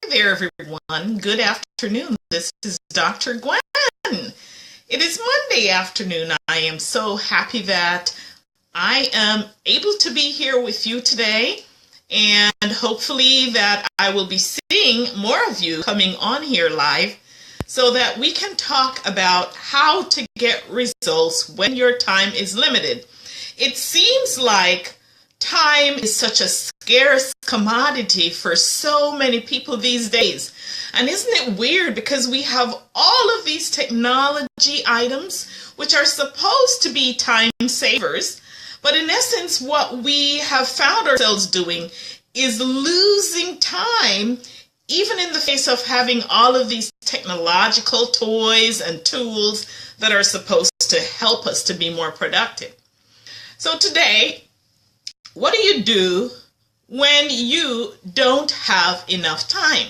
there, everyone. Good afternoon. This is Dr. Gwen. It is Monday afternoon. I am so happy that I am able to be here with you today, and hopefully that I will be seeing more of you coming on here live so that we can talk about how to get results when your time is limited. It seems like time is such a scarce commodity for so many people these days. And isn't it weird, because we have all of these technology items which are supposed to be time savers, but in essence what we have found ourselves doing is losing time, even in the face of having all of these technological toys and tools that are supposed to help us to be more productive. So today, what do you do when you don't have enough time?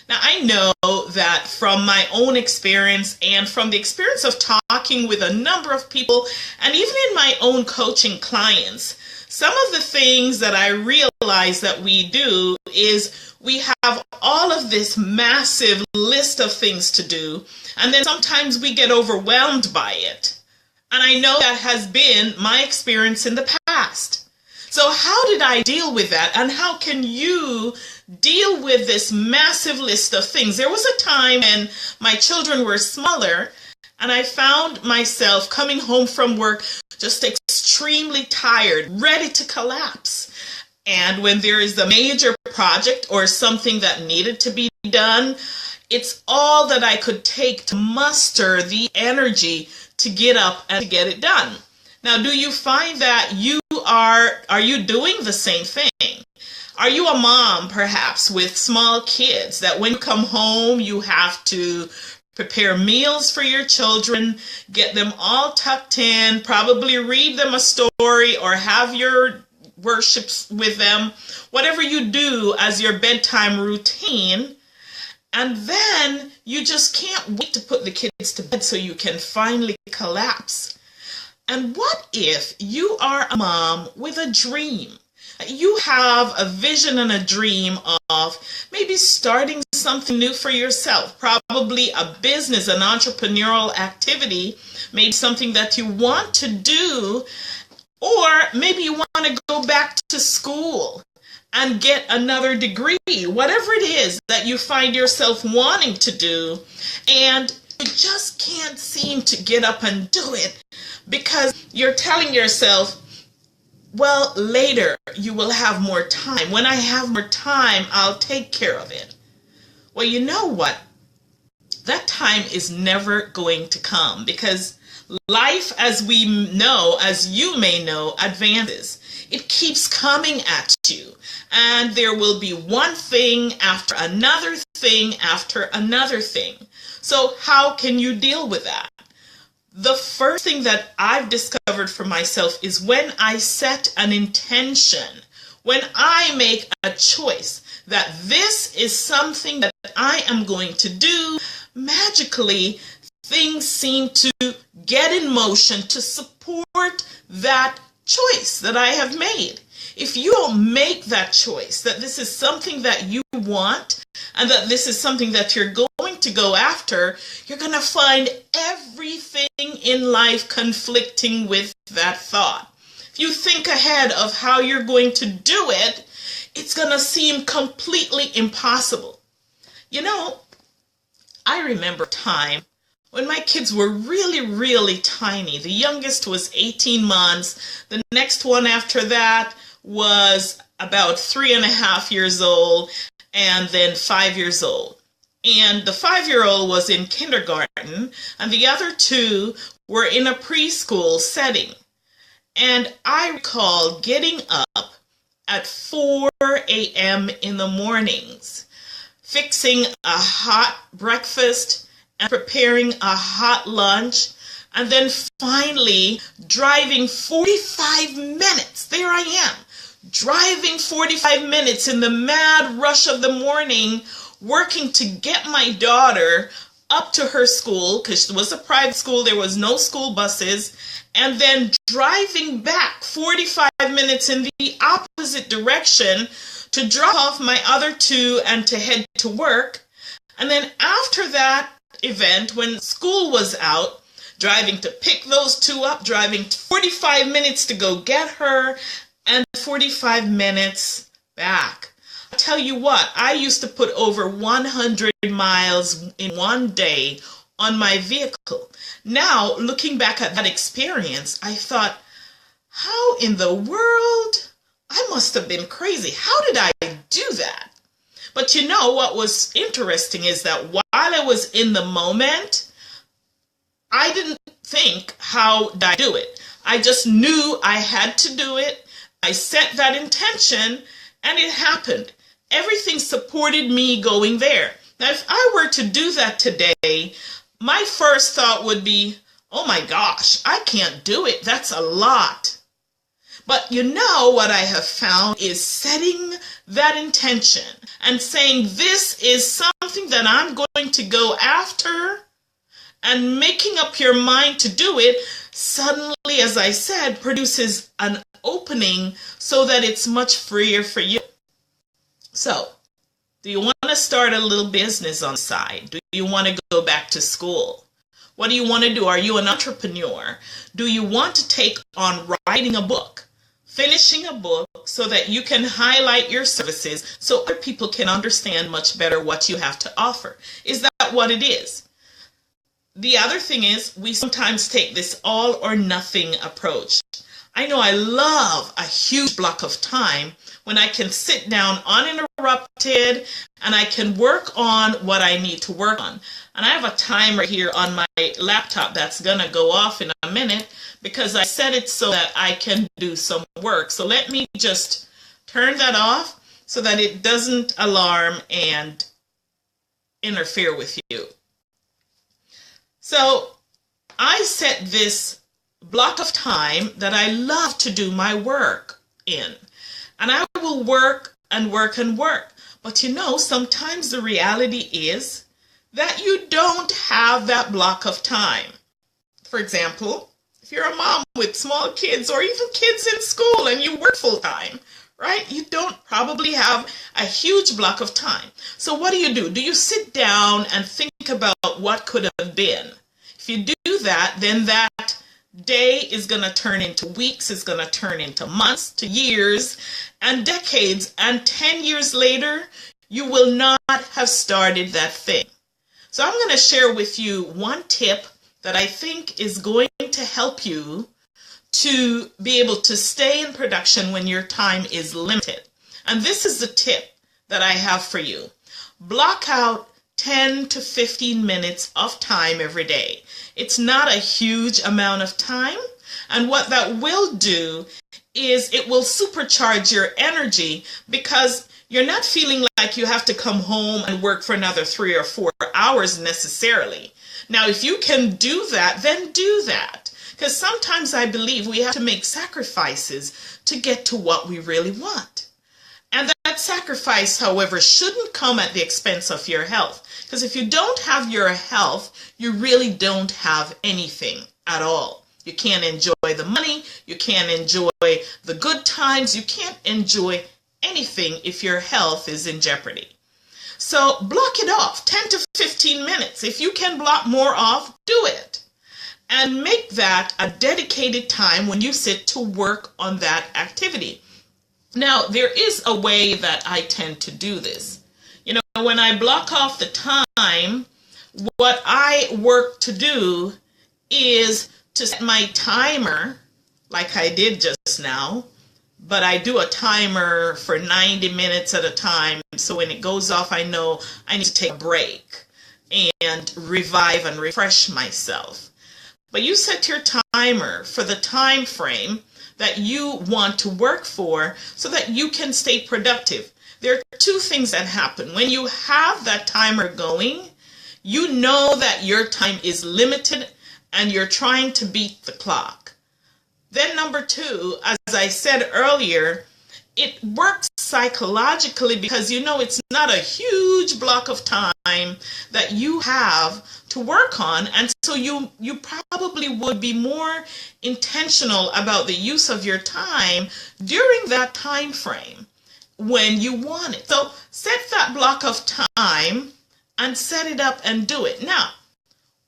Now, I know that from my own experience and from the experience of talking with a number of people, and even in my own coaching clients, some of the things that I realize that we do is we have all of this massive list of things to do, and then sometimes we get overwhelmed by it. And I know that has been my experience in the past. So how did I deal with that? And how can you deal with this massive list of things? There was a time when my children were smaller, and I found myself coming home from work just extremely tired, ready to collapse. And when there is a major project or something that needed to be done, it's all that I could take to muster the energy to get up and to get it done. Now, do you find that are you doing the same thing? Are you a mom, perhaps, with small kids, that when you come home, you have to prepare meals for your children, get them all tucked in, probably read them a story or have your worships with them, whatever you do as your bedtime routine, and then you just can't wait to put the kids to bed so you can finally collapse? And what if you are a mom with a dream? You have a vision and a dream of maybe starting something new for yourself, probably a business, an entrepreneurial activity, maybe something that you want to do, or maybe you want to go back to school and get another degree, whatever it is that you find yourself wanting to do, and you just can't seem to get up and do it because you're telling yourself, well, later you will have more time. When I have more time, I'll take care of it. Well, you know what? That time is never going to come, because life, as we know, as you may know, advances. It keeps coming at you, and there will be one thing after another thing after another thing. So how can you deal with that? The first thing that I've discovered for myself is when I set an intention, when I make a choice that this is something that I am going to do, magically things seem to get in motion to support that choice that I have made. If you don't make that choice, that this is something that you want and that this is something that you're going to go after, you're going to find everything in life conflicting with that thought. If you think ahead of how you're going to do it, it's going to seem completely impossible. You know, I remember a time when my kids were really, really tiny. The youngest was 18 months. The next one after that was about 3.5 years old, and then 5 years old. And the 5-year-old was in kindergarten, and the other two were in a preschool setting. And I recall getting up at 4 a.m. in the mornings, fixing a hot breakfast and preparing a hot lunch, and then finally driving 45 minutes. There I am, driving 45 minutes in the mad rush of the morning, working to get my daughter up to her school, because it was a private school, there was no school buses, and then driving back 45 minutes in the opposite direction to drop off my other two and to head to work. And then after that event, when school was out, driving to pick those two up, driving 45 minutes to go get her, and 45 minutes back. I tell you what, I used to put over 100 miles in one day on my vehicle. Now, looking back at that experience, I thought, how in the world? I must have been crazy. How did I do that? But you know what was interesting is that while I was in the moment, I didn't think, how did I do it? I just knew I had to do it. I set that intention and it happened. Everything supported me going there. Now, if I were to do that today, my first thought would be, oh my gosh, I can't do it. That's a lot. But you know what I have found is setting that intention and saying this is something that I'm going to go after and making up your mind to do it suddenly, as I said, produces an opening so that it's much freer for you. So, do you want to start a little business on the side? Do you want to go back to school? What do you want to do? Are you an entrepreneur? Do you want to take on writing a book, finishing a book so that you can highlight your services so other people can understand much better what you have to offer? Is that what it is? The other thing is we sometimes take this all or nothing approach. I know I love a huge block of time when I can sit down uninterrupted and I can work on what I need to work on. And I have a timer here on my laptop that's going to go off in a minute because I set it so that I can do some work. So let me just turn that off so that it doesn't alarm and interfere with you. So I set this block of time that I love to do my work in. And I will work and work and work. But you know, sometimes the reality is that you don't have that block of time. For example, if you're a mom with small kids or even kids in school and you work full time, right? You don't probably have a huge block of time. So what do? Do you sit down and think about what could have been? If you do that, then that day is going to turn into weeks, is going to turn into months, to years, and decades, and 10 years later, you will not have started that thing. So I'm going to share with you one tip that I think is going to help you to be able to stay in production when your time is limited. And this is the tip that I have for you. Block out 10 to 15 minutes of time every day. It's not a huge amount of time. And what that will do is it will supercharge your energy because you're not feeling like you have to come home and work for another 3 or 4 hours necessarily. Now, if you can do that, then do that. Because sometimes I believe we have to make sacrifices to get to what we really want. And that sacrifice, however, shouldn't come at the expense of your health. Because if you don't have your health, you really don't have anything at all. You can't enjoy the money. You can't enjoy the good times. You can't enjoy anything if your health is in jeopardy. So block it off 10 to 15 minutes. If you can block more off, do it. And make that a dedicated time when you sit to work on that activity. Now, there is a way that I tend to do this. You know, when I block off the time, what I work to do is to set my timer, like I did just now, but I do a timer for 90 minutes at a time. So when it goes off, I know I need to take a break and revive and refresh myself. But you set your timer for the time frame that you want to work for so that you can stay productive. There are two things that happen. When you have that timer going, you know that your time is limited and you're trying to beat the clock. Then number two, as I said earlier, it works psychologically because you know it's not a huge block of time that you have to work on, and so you probably would be more intentional about the use of your time during that time frame. when you want it. So set that block of time and set it up and do it. Now,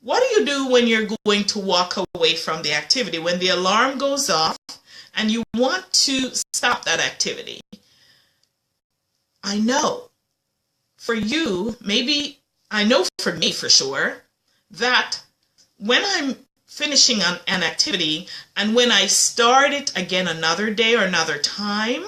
what do you do when you're going to walk away from the activity? When the alarm goes off and you want to stop that activity? I know for you, maybe, I know for me for sure, that when I'm finishing an activity and when I start it again another day or another time,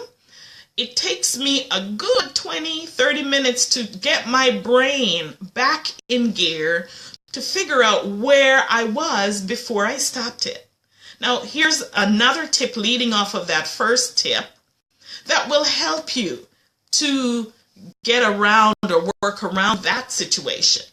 it takes me a good 20-30 minutes to get my brain back in gear to figure out where I was before I stopped it. Now, here's another tip leading off of that first tip that will help you to get around or work around that situation.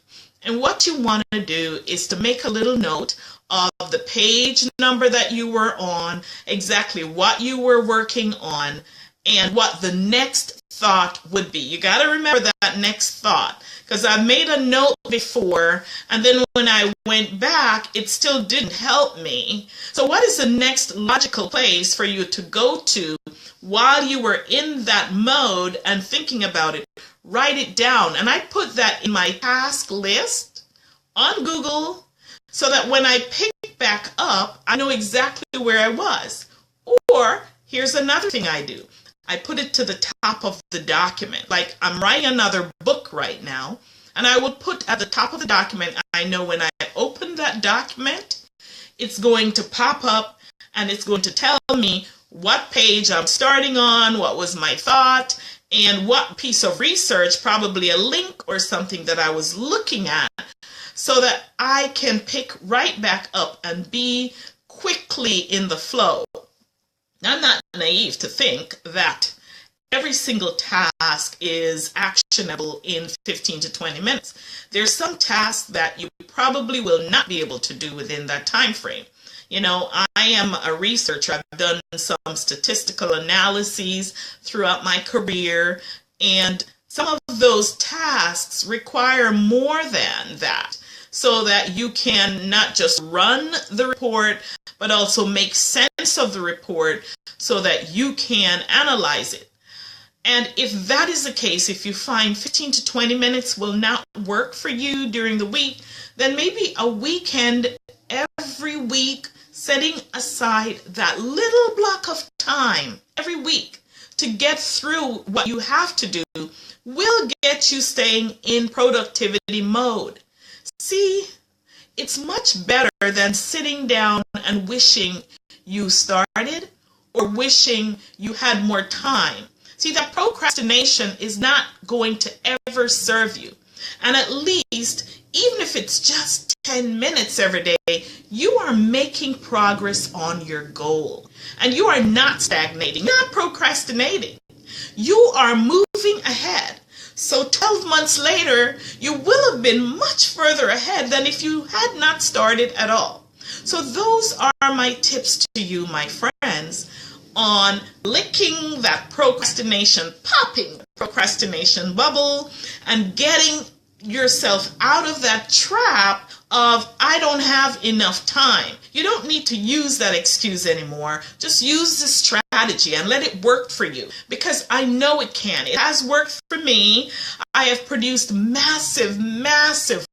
And what you want to do is to make a little note of the page number that you were on, exactly what you were working on, and what the next thought would be. You got to remember that next thought, because I made a note before, and then when I went back, it still didn't help me. So what is the next logical place for you to go to while you were in that mode and thinking about it? Write it down. And I put that in my task list on Google so that when I pick back up, I know exactly where I was. Or here's another thing I do. I put it to the top of the document. Like I'm writing another book right now, and I will put at the top of the document, I know when I open that document, it's going to pop up and it's going to tell me what page I'm starting on, what was my thought, and what piece of research, probably a link or something that I was looking at, so that I can pick right back up and be quickly in the flow. I'm not naive to think that every single task is actionable in 15 to 20 minutes. There's some tasks that you probably will not be able to do within that time frame. You know, I am a researcher. I've done some statistical analyses throughout my career, and some of those tasks require more than that, so that you can not just run the report, but also make sense of the report so that you can analyze it. And if that is the case, if you find 15 to 20 minutes will not work for you during the week, then maybe a weekend every week, setting aside that little block of time every week to get through what you have to do will get you staying in productivity mode. See, it's much better than sitting down and wishing you started or wishing you had more time. See, that procrastination is not going to ever serve you. And at least, even if it's just 10 minutes every day, you are making progress on your goal. And you are not stagnating, not procrastinating. You are moving ahead. So 12 months later, you will have been much further ahead than if you had not started at all. So those are my tips to you, my friends, on licking that procrastination, popping procrastination bubble, and getting yourself out of that trap of I don't have enough time. You don't need to use that excuse anymore. Just use the strategy and let it work for you, because I know it can. It has worked for me. I have produced massive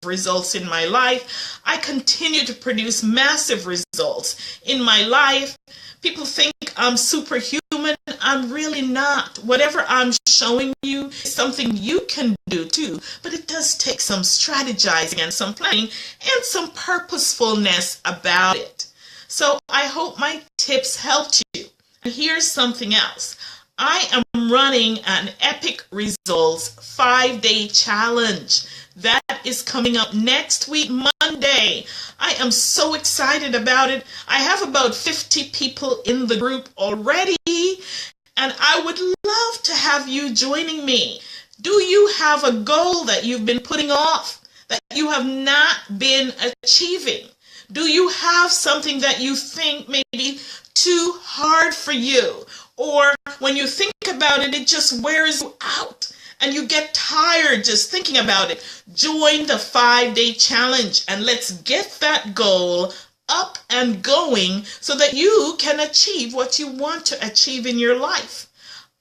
results in my life. I continue to produce massive results in my life. People think I'm superhuman. I'm really not. Whatever I'm showing you is something you can do too, but it does take some strategizing and some planning and some purposefulness about it. So I hope my tips helped you. And here's something else. I am running an Epic Results 5-day challenge. That is coming up next week, Monday. I am so excited about it. I have about 50 people in the group already, and I would love to have you joining me. Do you have a goal that you've been putting off, that you have not been achieving? Do you have something that you think may be too hard for you? Or when you think about it, it just wears you out and you get tired just thinking about it? Join the 5-day challenge and let's get that goal up and going so that you can achieve what you want to achieve in your life.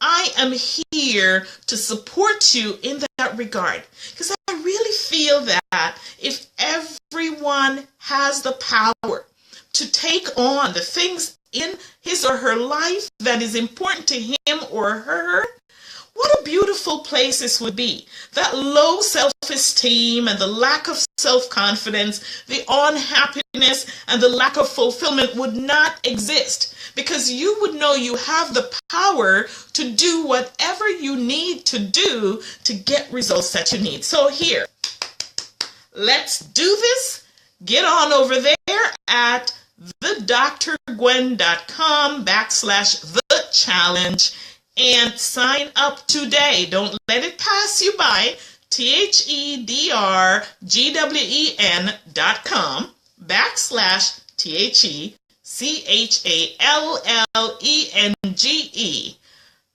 I am here to support you in that regard, because I really feel that if everyone has the power to take on the things in his or her life that is important to him or her, what a beautiful place this would be. That low self-esteem and the lack of self-confidence, the unhappiness and the lack of fulfillment would not exist, because you would know you have the power to do whatever you need to do to get results that you need. So here, let's do this. Get on over there at thedrgwen.com/the-challenge and sign up today. Don't let it pass you by. thedrgwen.com/THECHALLENGE.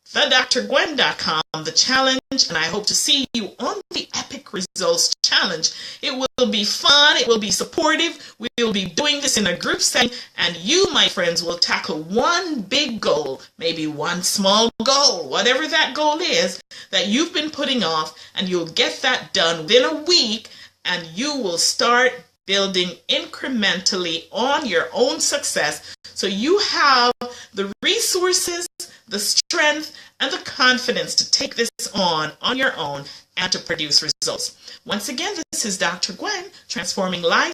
thedrgwen.com, the challenge, and I hope to see you on the Epic Results Challenge. It will be fun, it will be supportive, we will be doing this in a group setting, and you, my friends, will tackle one big goal, maybe one small goal, whatever that goal is that you've been putting off, and you'll get that done within a week, and you will start building incrementally on your own success, so you have the resources, the strength, and the confidence to take this on your own and to produce results. Once again, this is Dr. Gwen, transforming lives